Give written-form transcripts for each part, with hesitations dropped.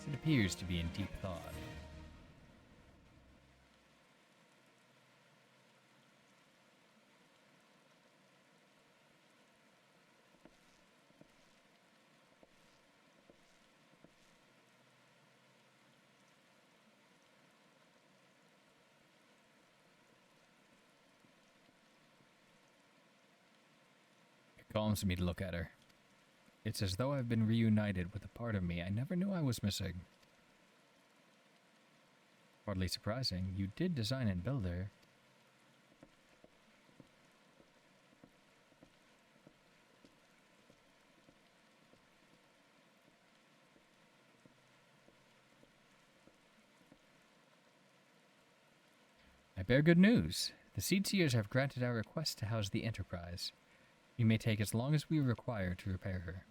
It appears to be in deep thought. It calms me to look at her. It's as though I've been reunited with a part of me I never knew I was missing. Hardly surprising, you did design and build her. I bear good news. The Seedseers have granted our request to house the Enterprise. You may take as long as we require to repair her.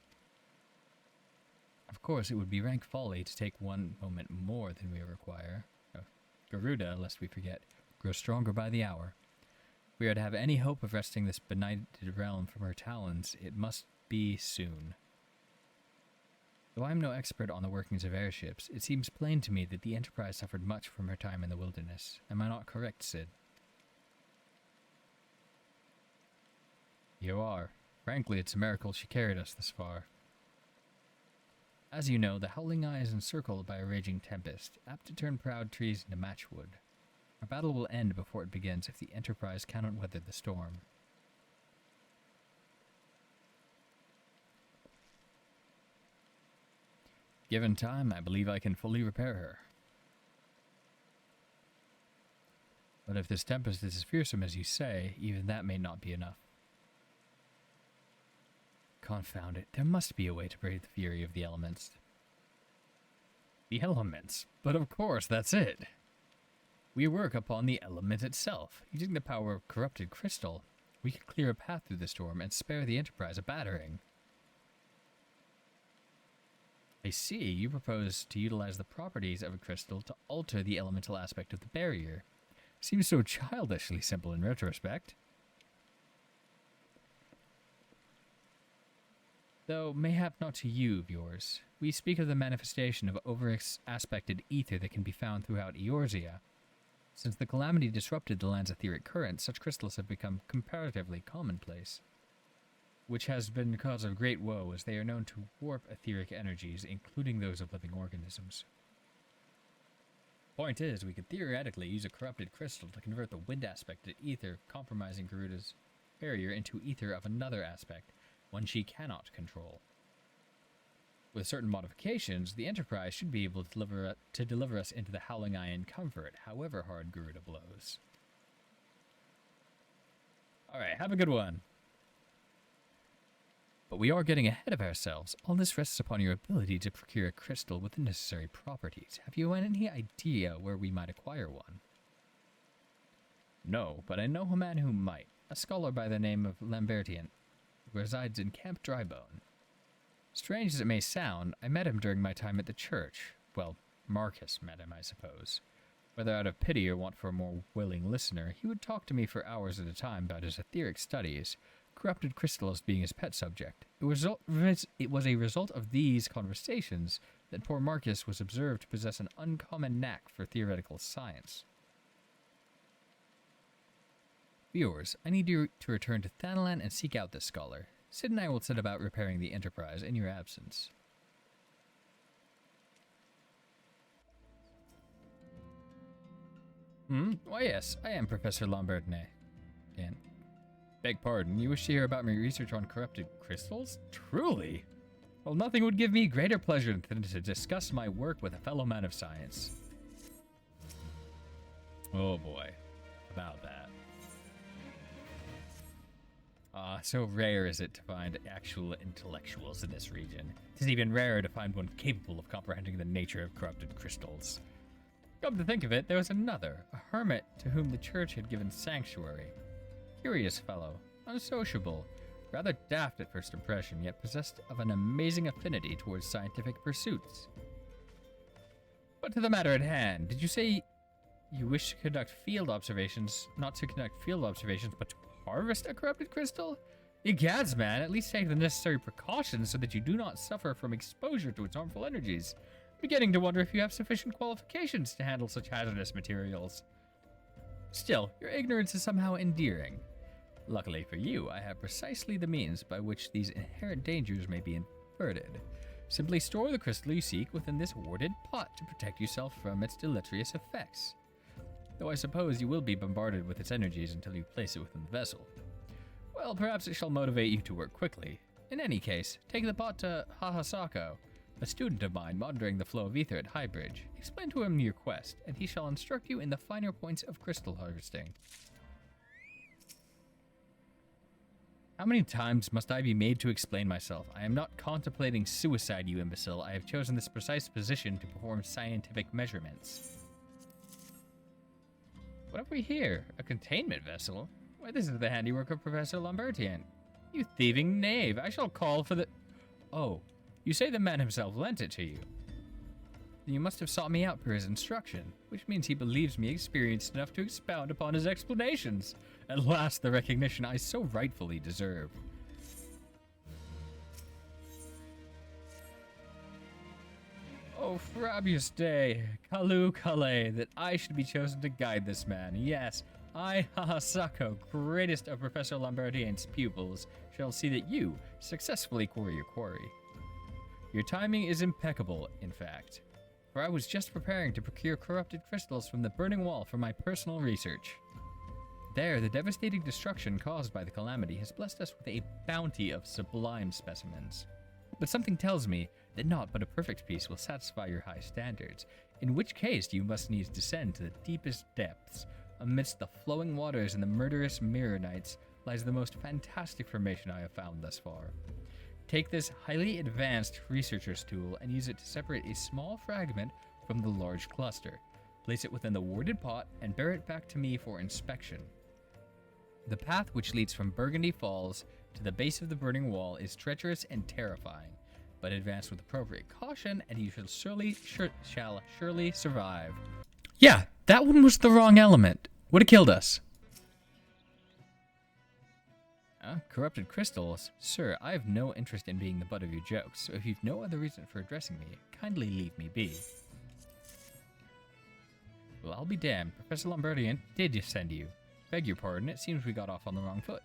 Of course, it would be rank folly to take one moment more than we require. Garuda, lest we forget, grows stronger by the hour. If we are to have any hope of wresting this benighted realm from her talons, it must be soon. Though I am no expert on the workings of airships, it seems plain to me that the Enterprise suffered much from her time in the wilderness. Am I not correct, Sid? You are. Frankly, it's a miracle she carried us this far. As you know, the Howling Eye is encircled by a raging tempest, apt to turn proud trees into matchwood. Our battle will end before it begins if the Enterprise cannot weather the storm. Given time, I believe I can fully repair her. But if this tempest is as fearsome as you say, even that may not be enough. Confound it, there must be a way to brave the fury of the elements. The elements? But of course, that's it. We work upon the element itself. Using the power of corrupted crystal, we can clear a path through the storm and spare the Enterprise a battering. I see, you propose to utilize the properties of a crystal to alter the elemental aspect of the barrier. Seems so childishly simple in retrospect. Though mayhap not to you, viewers. We speak of the manifestation of over-aspected ether that can be found throughout Eorzea. Since the calamity disrupted the land's etheric current, such crystals have become comparatively commonplace, which has been the cause of great woe, as they are known to warp etheric energies, including those of living organisms. Point is, we could theoretically use a corrupted crystal to convert the wind aspect of ether, compromising Garuda's barrier, into ether of another aspect, one she cannot control. With certain modifications, the Enterprise should be able to deliver us into the Howling Eye in comfort, however hard Garuda blows. Alright, have a good one. But we are getting ahead of ourselves. All this rests upon your ability to procure a crystal with the necessary properties. Have you any idea where we might acquire one? No, but I know a man who might. A scholar by the name of Lambertian, who resides in Camp Drybone. Strange as it may sound, I met him during my time at the church. Well, Marcus met him, I suppose. Whether out of pity or want for a more willing listener, he would talk to me for hours at a time about his etheric studies, corrupted crystals being his pet subject. It was a result of these conversations that poor Marcus was observed to possess an uncommon knack for theoretical science. Viewers, I need you to return to Thanalan and seek out this scholar. Sid and I will set about repairing the Enterprise in your absence. Why yes, I am Professor Lambertian. Again. Beg pardon, you wish to hear about my research on corrupted crystals? Truly? Well, nothing would give me greater pleasure than to discuss my work with a fellow man of science. Oh boy, about that. So rare is it to find actual intellectuals in this region. It is even rarer to find one capable of comprehending the nature of corrupted crystals. Come to think of it, there was another, a hermit to whom the church had given sanctuary. Curious fellow, unsociable, rather daft at first impression, yet possessed of an amazing affinity towards scientific pursuits. But to the matter at hand, did you say you wish to conduct field observations, not to conduct field observations, but to harvest a corrupted crystal? Egads, man, at least take the necessary precautions so that you do not suffer from exposure to its harmful energies. Beginning to wonder if you have sufficient qualifications to handle such hazardous materials. Still, your ignorance is somehow endearing. Luckily for you, I have precisely the means by which these inherent dangers may be averted. Simply store the crystal you seek within this warded pot to protect yourself from its deleterious effects. Though I suppose you will be bombarded with its energies until you place it within the vessel. Well, perhaps it shall motivate you to work quickly. In any case, take the pot to Hahasako, a student of mine monitoring the flow of ether at Highbridge. Explain to him your quest, and he shall instruct you in the finer points of crystal harvesting. How many times must I be made to explain myself? I am not contemplating suicide, you imbecile. I have chosen this precise position to perform scientific measurements. What have we here? A containment vessel? Why, this is the handiwork of Professor Lambertian. You thieving knave, I shall call for the... Oh, you say the man himself lent it to you. Then you must have sought me out for his instruction, which means he believes me experienced enough to expound upon his explanations. At last, the recognition I so rightfully deserve. Oh, Frabius Day, Kalu Kale, that I should be chosen to guide this man. Yes, I, Hahasako, greatest of Professor Lambertian's pupils, shall see that you successfully quarry your quarry. Your timing is impeccable, in fact, for I was just preparing to procure corrupted crystals from the burning wall for my personal research. There, the devastating destruction caused by the calamity has blessed us with a bounty of sublime specimens. But something tells me that naught but a perfect piece will satisfy your high standards, in which case you must needs descend to the deepest depths. Amidst the flowing waters and the murderous mirror nights lies the most fantastic formation I have found thus far. Take this highly advanced researcher's tool and use it to separate a small fragment from the large cluster. Place it within the warded pot and bear it back to me for inspection. The path which leads from Burgundy Falls to the base of the burning wall is treacherous and terrifying, but advance with appropriate caution and you shall surely survive. Yeah, that one was the wrong element. Would have killed us. Corrupted crystals? Sir, I have no interest in being the butt of your jokes, so if you've no other reason for addressing me, kindly leave me be. Well, I'll be damned. Professor Lambertian did send you. Beg your pardon, it seems we got off on the wrong foot.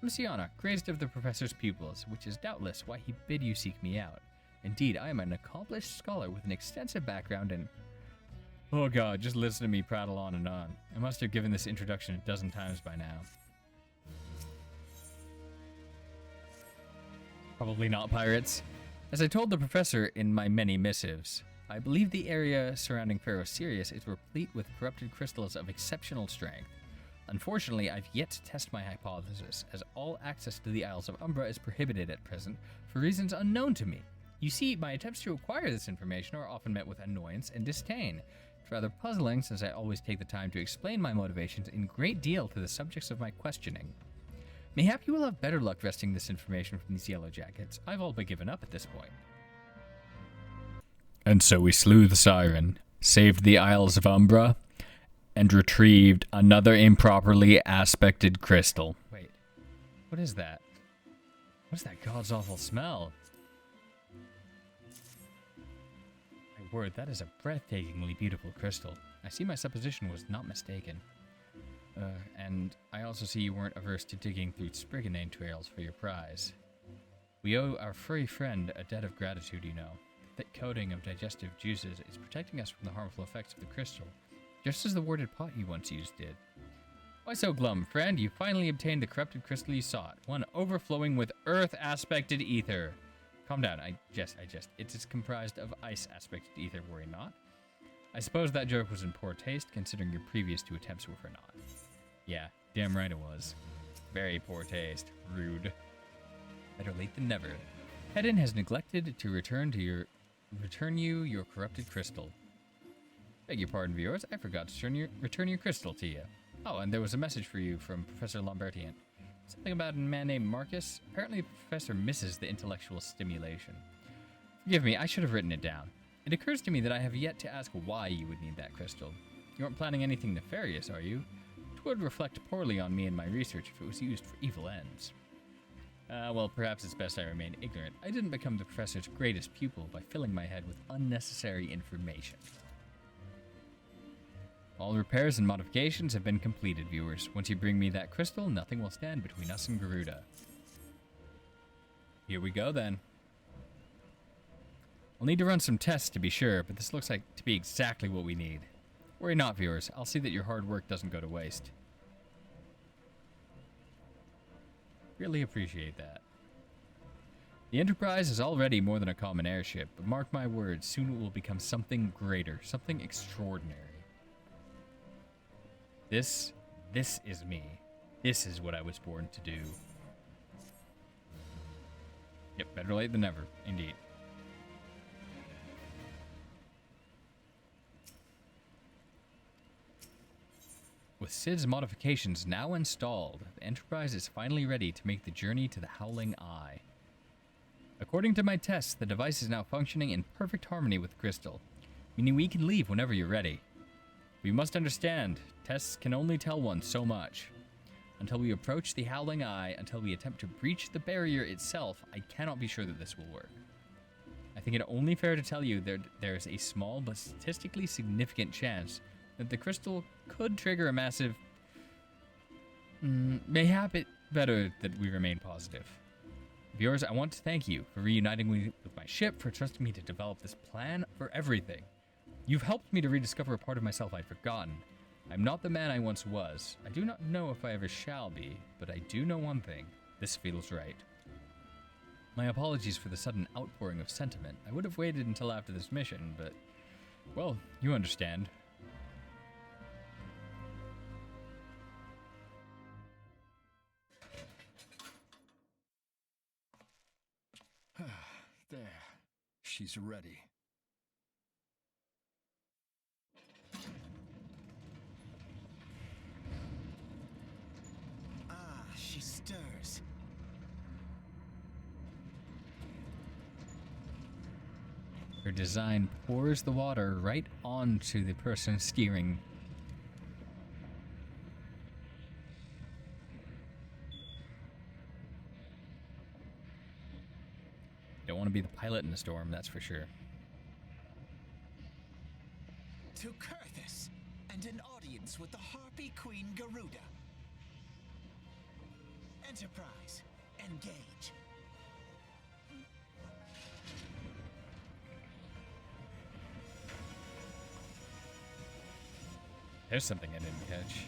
Messiana, greatest of the professor's pupils, which is doubtless why he bid you seek me out. Indeed, I am an accomplished scholar with an extensive background in... Oh god, just listen to me prattle on and on. I must have given this introduction a dozen times by now. Probably not, pirates. As I told the professor in my many missives, I believe the area surrounding Pharaoh Sirius is replete with corrupted crystals of exceptional strength. Unfortunately, I've yet to test my hypothesis, as all access to the Isles of Umbra is prohibited at present for reasons unknown to me. You see, my attempts to acquire this information are often met with annoyance and disdain. It's rather puzzling, since I always take the time to explain my motivations in great deal to the subjects of my questioning. Mayhap you will have better luck wresting this information from these yellow jackets. I've all but given up at this point. And so we slew the siren, saved the Isles of Umbra, and retrieved another improperly aspected crystal. Wait, what is that? What's that god's awful smell? My word, that is a breathtakingly beautiful crystal. I see my supposition was not mistaken. And I also see you weren't averse to digging through Spriganane trails for your prize. We owe our furry friend a debt of gratitude, you know. The thick coating of digestive juices is protecting us from the harmful effects of the crystal, just as the warded pot you once used did. Why so glum, friend? You finally obtained the corrupted crystal you sought, one overflowing with earth-aspected ether. Calm down, I jest. It is comprised of ice-aspected ether, worry not. I suppose that joke was in poor taste, considering your previous two attempts were for naught. Yeah, damn right it was. Very poor taste. Rude. Better late than never. Hedon has neglected to return you your corrupted crystal. Beg your pardon, viewers. I forgot to return your crystal to you. Oh, and there was a message for you from Professor Lambertian. Something about a man named Marcus. Apparently the professor misses the intellectual stimulation. Forgive me, I should have written it down. It occurs to me that I have yet to ask why you would need that crystal. You aren't planning anything nefarious, are you? It would reflect poorly on me and my research if it was used for evil ends. Well, perhaps it's best I remain ignorant. I didn't become the professor's greatest pupil by filling my head with unnecessary information. All repairs and modifications have been completed, viewers. Once you bring me that crystal, nothing will stand between us and Garuda. Here we go, then. I'll need to run some tests to be sure, but this looks like to be exactly what we need. Worry not, viewers. I'll see that your hard work doesn't go to waste. Really appreciate that. The Enterprise is already more than a common airship, but mark my words, soon it will become something greater, something extraordinary. This is me. This is what I was born to do. Yep, better late than never, indeed. With Sid's modifications now installed, the Enterprise is finally ready to make the journey to the Howling Eye. According to my tests, the device is now functioning in perfect harmony with Crystal, meaning we can leave whenever you're ready. We must understand, tests can only tell one so much. Until we approach the Howling Eye, until we attempt to breach the barrier itself, I cannot be sure that this will work. I think it only fair to tell you that there's a small but statistically significant chance that the crystal could trigger a massive... mayhap it better that we remain positive. Viewers, I want to thank you for reuniting me with my ship, for trusting me to develop this plan for everything. You've helped me to rediscover a part of myself I'd forgotten. I'm not the man I once was. I do not know if I ever shall be, but I do know one thing. This feels right. My apologies for the sudden outpouring of sentiment. I would have waited until after this mission, but... well, you understand. There. She's ready. She stirs. Her design pours the water right onto the person steering. Don't want to be the pilot in a storm, that's for sure. To Kurthus, and an audience with the Harpy Queen Garuda. Enterprise, engage. There's something I didn't catch.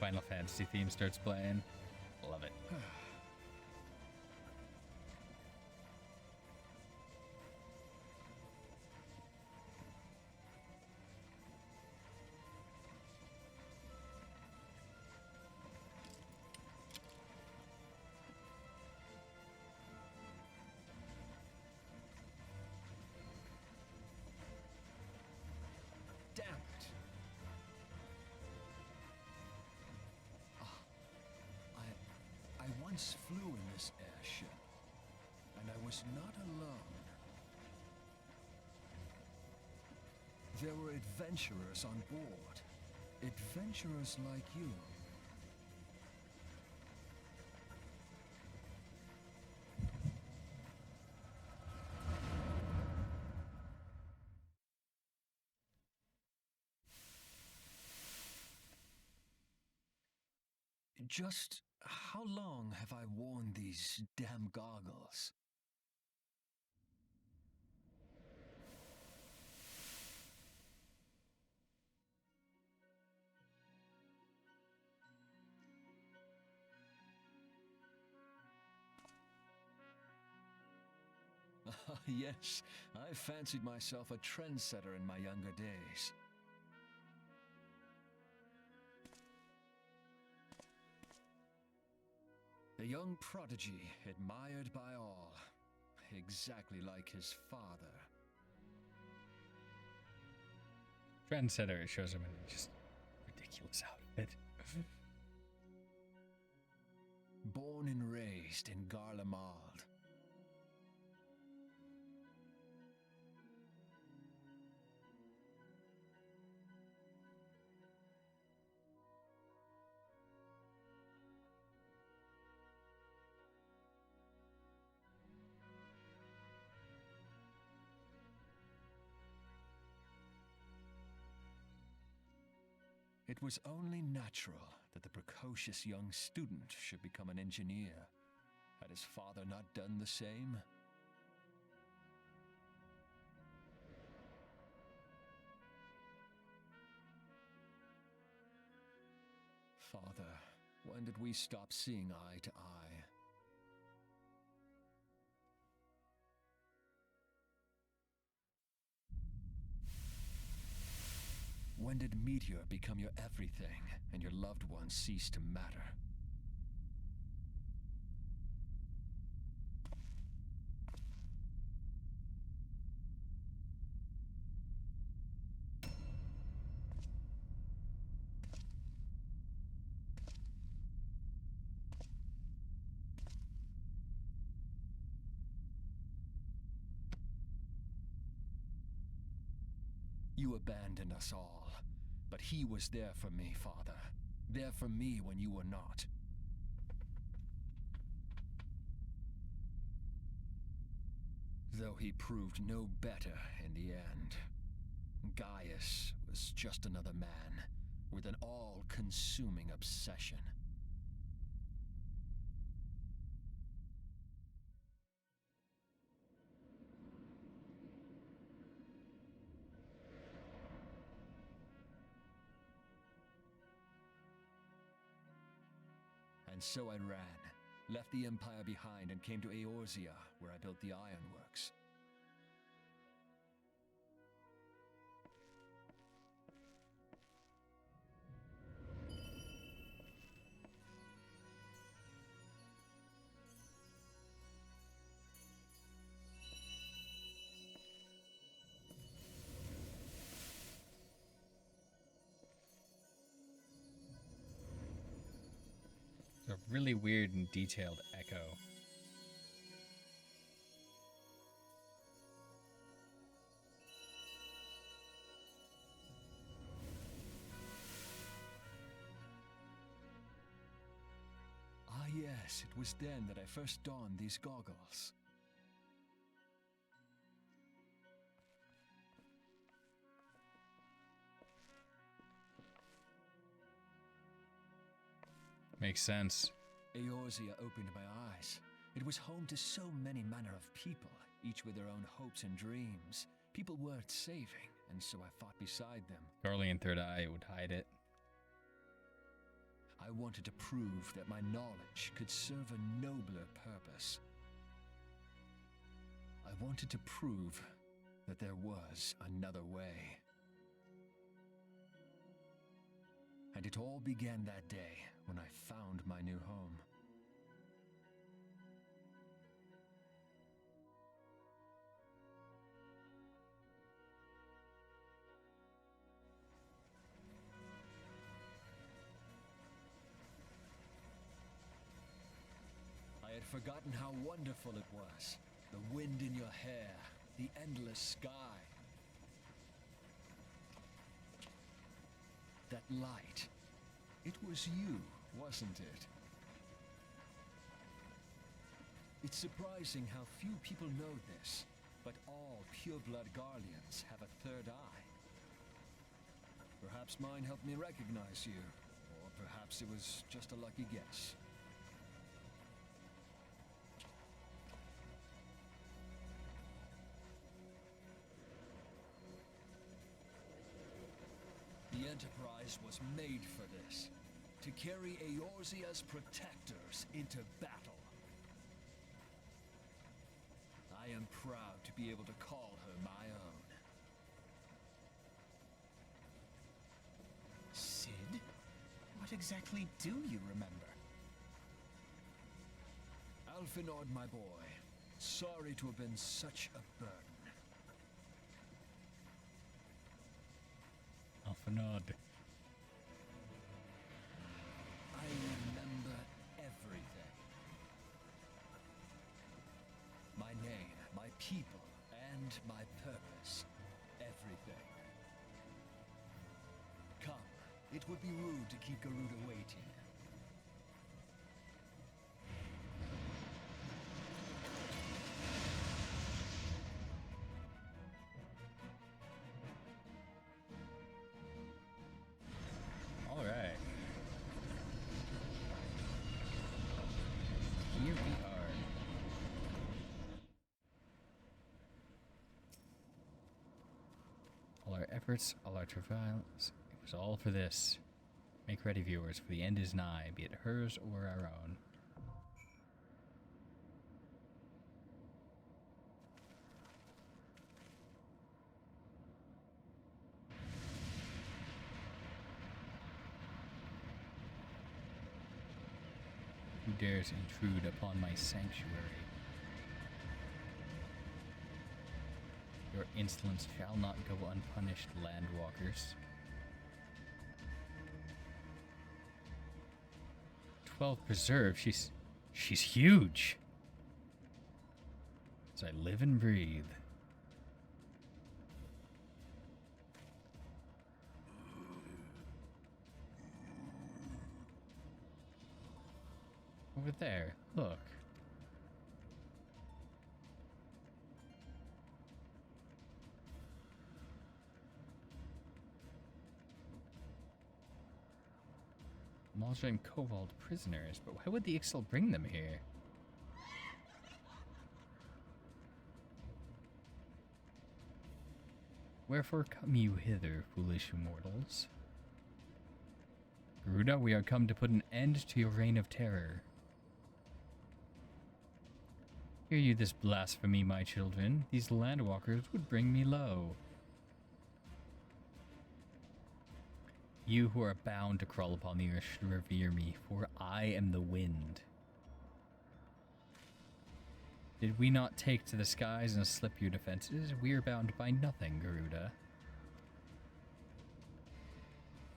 Final Fantasy theme starts playing. Love it. Damn it. I once flew in this airship, and I was not alone. There were adventurers on board. Adventurers like you. Just how long have I worn these damn goggles? Yes, I fancied myself a trendsetter in my younger days. A young prodigy, admired by all, exactly like his father. Trendsetter, it shows him in just ridiculous outfit. Born and raised in Garlemald. It was only natural that the precocious young student should become an engineer. Had his father not done the same? Father, when did we stop seeing eye to eye? When did Meteor become your everything and your loved ones cease to matter? You abandoned us all, but he was there for me, Father. There for me when you were not. Though he proved no better in the end. Gaius was just another man with an all-consuming obsession. And so I ran, left the Empire behind and came to Eorzea, where I built the ironworks. A really weird and detailed echo. Ah yes, it was then that I first donned these goggles. Makes sense. Eorzea opened my eyes. It was home to so many manner of people, each with their own hopes and dreams. People worth saving, and so I fought beside them. Garlean Third Eye would hide it. I wanted to prove that my knowledge could serve a nobler purpose. I wanted to prove that there was another way. And it all began that day when I found my new home. I had forgotten how wonderful it was. The wind in your hair, the endless sky. That light. It was you, wasn't it? It's surprising how few people know this, but all pure-blood Garleans have a third eye. Perhaps mine helped me recognize you, or perhaps it was just a lucky guess. The Enterprise was made for this, to carry Eorzea's protectors into battle. I am proud to be able to call her my own. Sid? What exactly do you remember? Alfinod, my boy. Sorry to have been such a burden. Alphanod. I remember everything. My name, my people, and my purpose. Everything. Come, it would be rude to keep Garuda waiting. our efforts, all our travails, it was all for this. Make ready, viewers, for the end is nigh, be it hers or our own. Who dares intrude upon my sanctuary? Your insolence shall not go unpunished, landwalkers. 12 preserve, she's huge. As I live and breathe. Over there, look. Malja and Kobold prisoners, but why would the Ixal bring them here? Wherefore come you hither, foolish mortals? Garuda, we are come to put an end to your reign of terror. Hear you this blasphemy, my children. These landwalkers would bring me low. You who are bound to crawl upon the earth should revere me, for I am the wind. Did we not take to the skies and slip your defenses? We are bound by nothing, Garuda.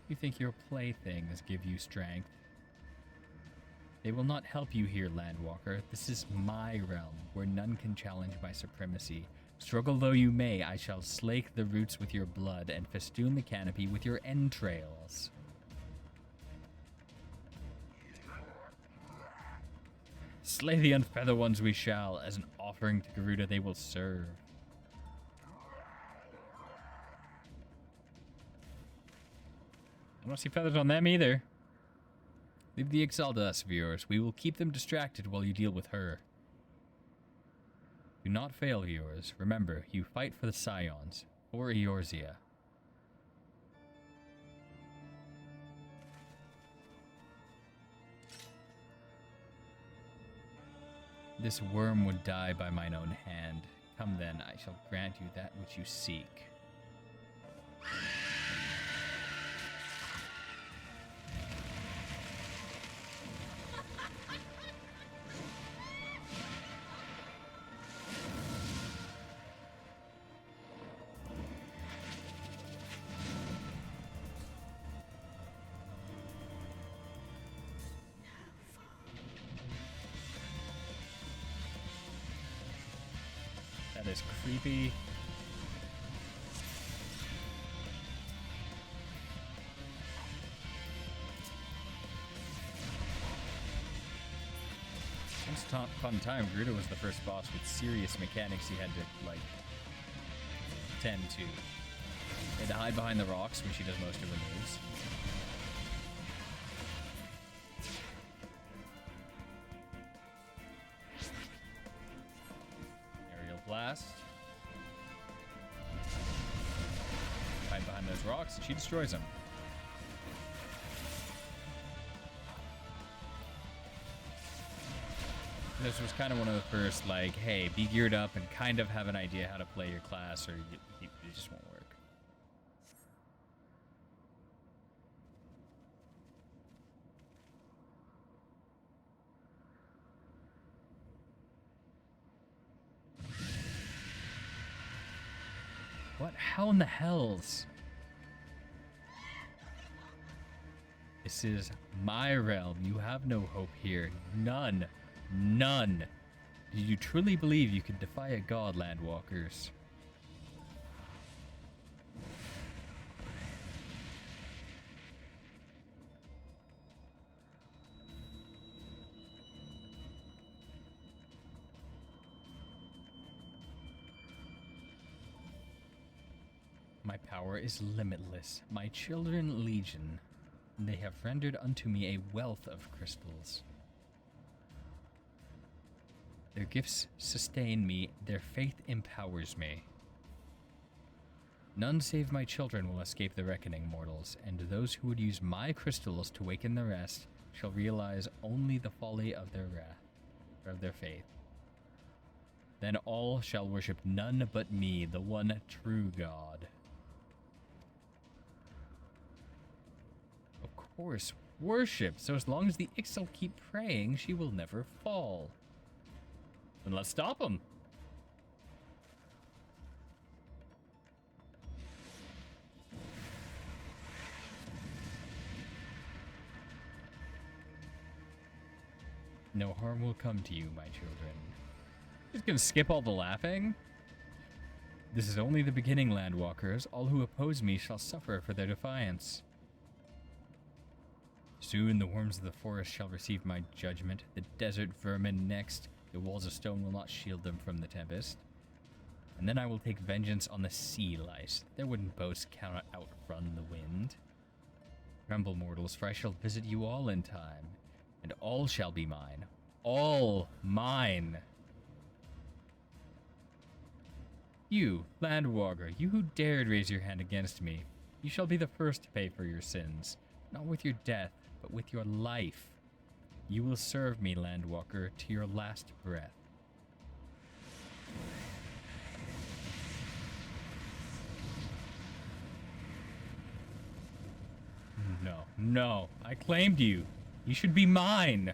You think your playthings give you strength? They will not help you here, Landwalker. This is my realm, where none can challenge my supremacy. Struggle though you may, I shall slake the roots with your blood and festoon the canopy with your entrails. Slay the unfeather ones we shall, as an offering to Garuda they will serve. I don't see feathers on them either. Leave the Ixal to us, viewers. We will keep them distracted while you deal with her. Do not fail, viewers. Remember, you fight for the Scions, or Eorzea. This worm would die by mine own hand. Come then, I shall grant you that which you seek. That is creepy. Once upon a time, Garuda was the first boss with serious mechanics he had to, like, tend to. He had to hide behind the rocks when she does most of her moves. Blast. Hide behind those rocks, and she destroys them. This was kind of one of the first, like, hey, be geared up and kind of have an idea how to play your class, or it just won't work. What? How in the hells? This is my realm. You have no hope here. None. None. Do you truly believe you can defy a god, Landwalkers? My power is limitless. My children legion. They have rendered unto me a wealth of crystals. Their gifts sustain me. Their faith empowers me. None save my children will escape the reckoning, mortals, and those who would use my crystals to waken the rest shall realize only the folly of their wrath, or of their faith. Then all shall worship none but me, the one true God. Of course, worship, so as long as the Ixal keep praying, she will never fall. Then let's stop them. No harm will come to you, my children. Just gonna skip all the laughing? This is only the beginning, Landwalkers. All who oppose me shall suffer for their defiance. Soon the worms of the forest shall receive my judgment, the desert vermin next. The walls of stone will not shield them from the tempest. And then I will take vengeance on the sea lice. Their wooden boats cannot outrun the wind. Tremble, mortals, for I shall visit you all in time, and all shall be mine. All mine. You, Landwalker, you who dared raise your hand against me, you shall be the first to pay for your sins, not with your death, but with your life. You will serve me, Landwalker, to your last breath. No, no, I claimed you. You should be mine.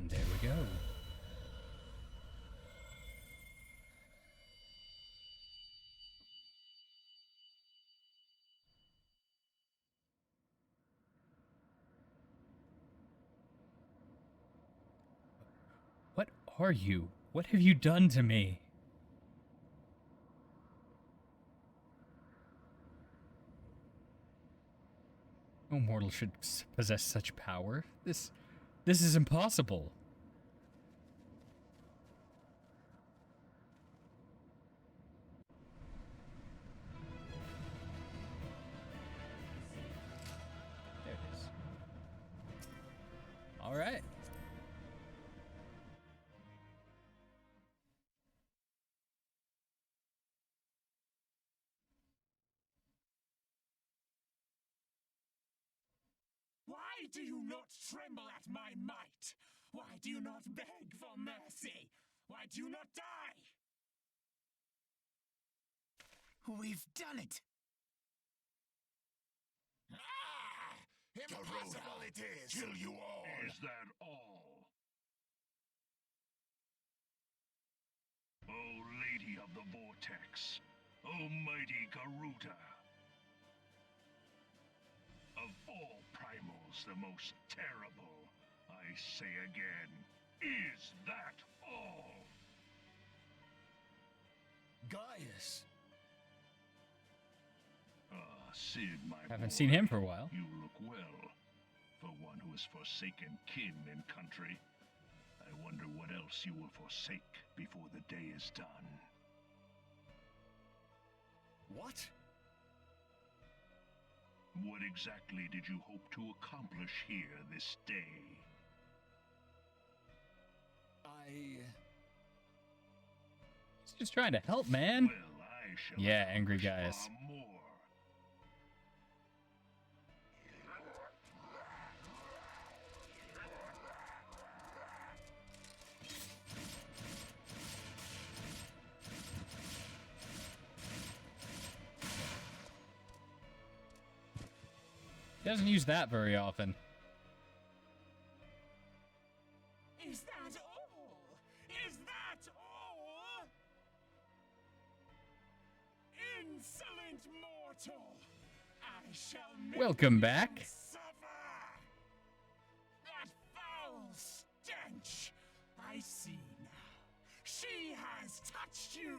There we go. What are you? What have you done to me? No mortal should possess such power. This is impossible. There it is. All right. Why do you not tremble at my might? Why do you not beg for mercy? Why do you not die? We've done it! Ah! Impossible Garuda, it is! kill you all! Is that all? O Lady of the Vortex, O mighty Garuda. Of all primals, the most terrible, I say again, is that all? Gaius! Sid, my Haven't boy, seen him for a while. You look well, for one who has forsaken kin and country. I wonder what else you will forsake before the day is done. What? What exactly did you hope to accomplish here this day? He's just trying to help, man. Well, I shall Yeah, angry accomplish guys. far more. He doesn't use that very often. Is that all? insolent mortal! I shall make Welcome you back. suffer! That foul stench! I see now. She has touched you!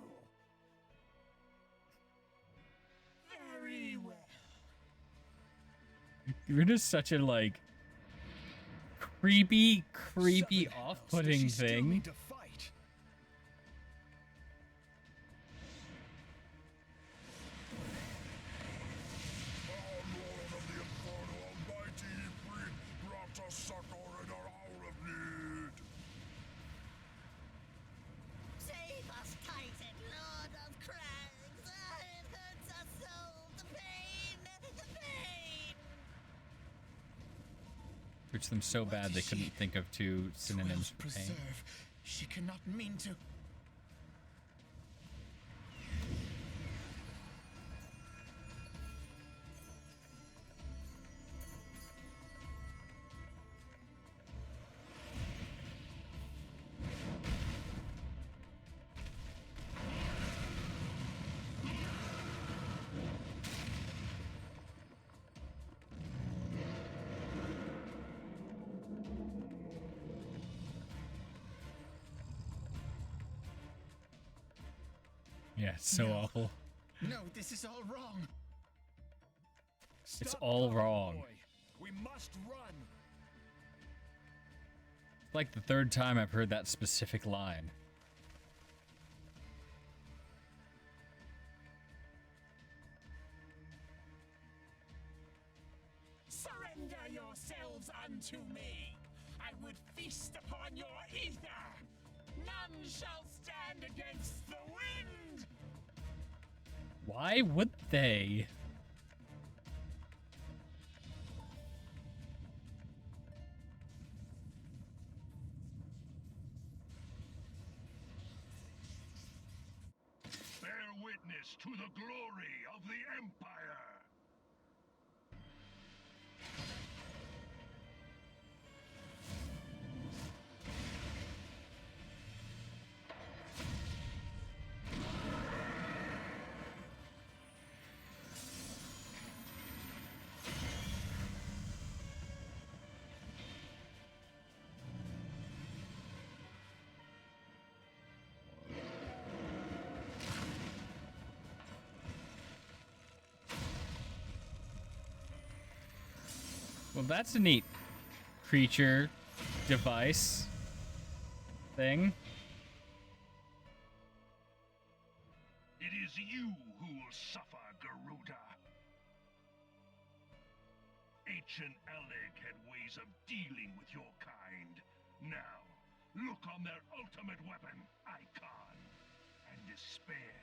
Very well. Garuda's such a, like, creepy, Something else. off-putting Does she still thing. need to fight? Save us, Titan, Lord of Crags! It hurts us so! The pain! The pain! Hurts them so bad they couldn't think of two synonyms for pain. Preserve. She cannot mean to. Yeah, it's so No. awful. No, this is all wrong. It's Stop all calling, wrong. boy. We must run. It's like the third time I've heard that specific line. Surrender yourselves unto me. I would feast upon your ether. None shall stand against the wind. Why would they? Bear witness to the glory of the Empire! Well, that's a neat creature device thing. It is you who will suffer, Garuda. Ancient Aleg had ways of dealing with your kind. Now, look on their ultimate weapon, Icon, and despair.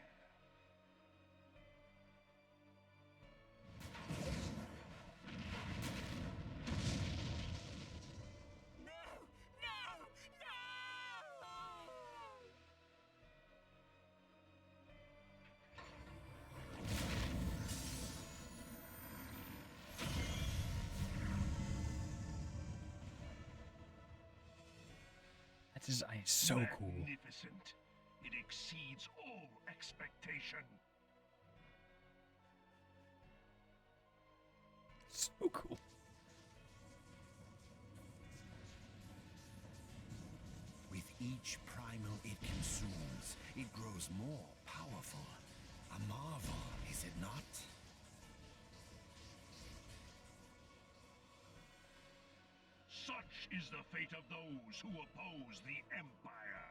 No! No! No! That design is so cool. Magnificent. It exceeds all expectation. So cool. With each primal it consumes, it grows more powerful. A marvel, is it not? Such is the fate of those who oppose the Empire.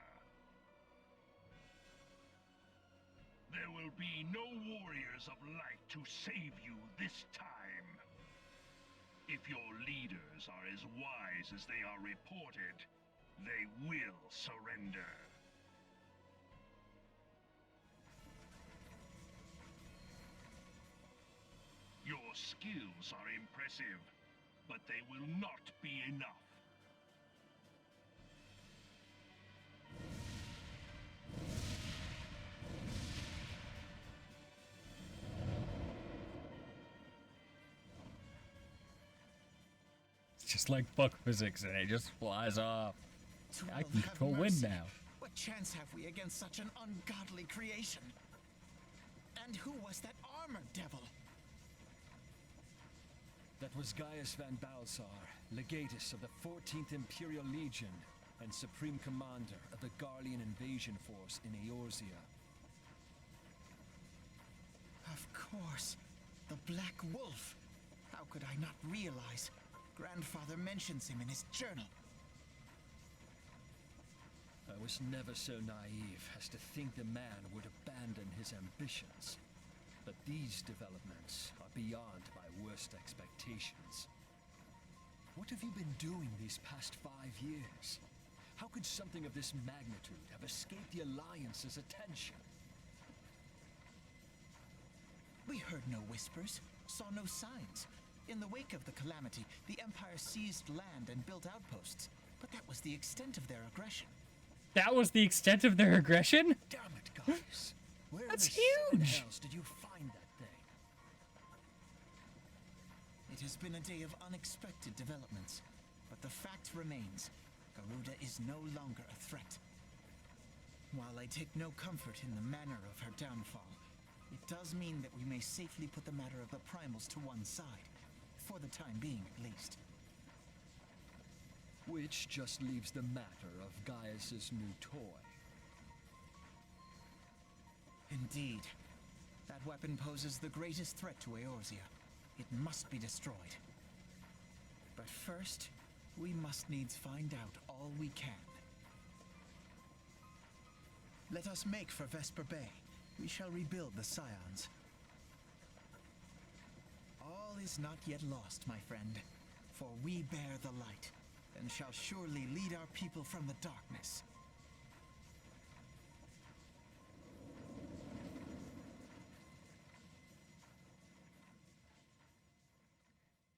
There will be no warriors of light to save you this time. If your leaders are as wise as they are reported, they will surrender. Your skills are impressive, but they will not be enough. It's just like buck physics and it just flies off. I can Have control wind mercy. now. What chance have we against such an ungodly creation? And who was that armored devil? That was Gaius Van Balsar, legatus of the 14th Imperial Legion and Supreme Commander of the Garlean Invasion Force in Eorzea. Of course, the Black Wolf. How could I not realize? Grandfather mentions him in his journal. I was never so naive as to think the man would abandon his ambitions. But these developments are beyond my worst expectations. What have you been doing these past 5 years? How could something of this magnitude have escaped the Alliance's attention? We heard no whispers, saw no signs. In the wake of the calamity, the Empire seized land and built outposts. But that was the extent of their aggression. That was the extent of their aggression? Damn it, Gaius. Where That's in the huge! house did you find that thing? It has been a day of unexpected developments. But the fact remains, Garuda is no longer a threat. While I take no comfort in the manner of her downfall, it does mean that we may safely put the matter of the primals to one side. For the time being, at least. Which just leaves the matter of Gaius's new toy. Indeed. That weapon poses the greatest threat to Eorzea. It must be destroyed. But first, we must needs find out all we can. Let us make for Vesper Bay. We shall rebuild the Scions. All is not yet lost, my friend, for we bear the light, and shall surely lead our people from the darkness.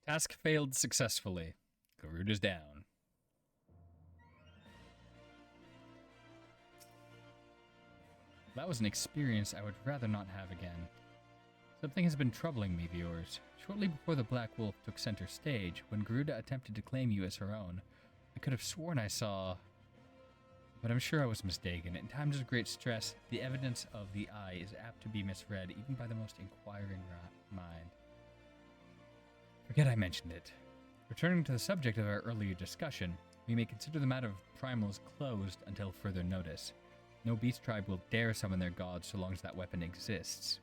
Task failed successfully. Garuda's down. That was an experience I would rather not have again. Something has been troubling me, viewers. Shortly before the Black Wolf took center stage, when Garuda attempted to claim you as her own, I could have sworn I saw... But I'm sure I was mistaken. In times of great stress, the evidence of the eye is apt to be misread even by the most inquiring mind. Forget I mentioned it. Returning to the subject of our earlier discussion, we may consider the matter of primals closed until further notice. No beast tribe will dare summon their gods so long as that weapon exists.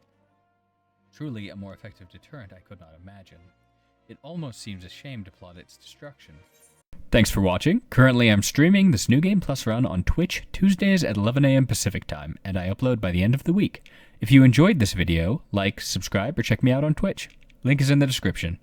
Truly a more effective deterrent I could not imagine. It almost seems a shame to plot its destruction. Thanks for watching. Currently I'm streaming this New Game Plus run on Twitch Tuesdays at 11 AM Pacific Time, and I upload by the end of the week. If you enjoyed this video, like, subscribe, or check me out on Twitch. Link is in the description.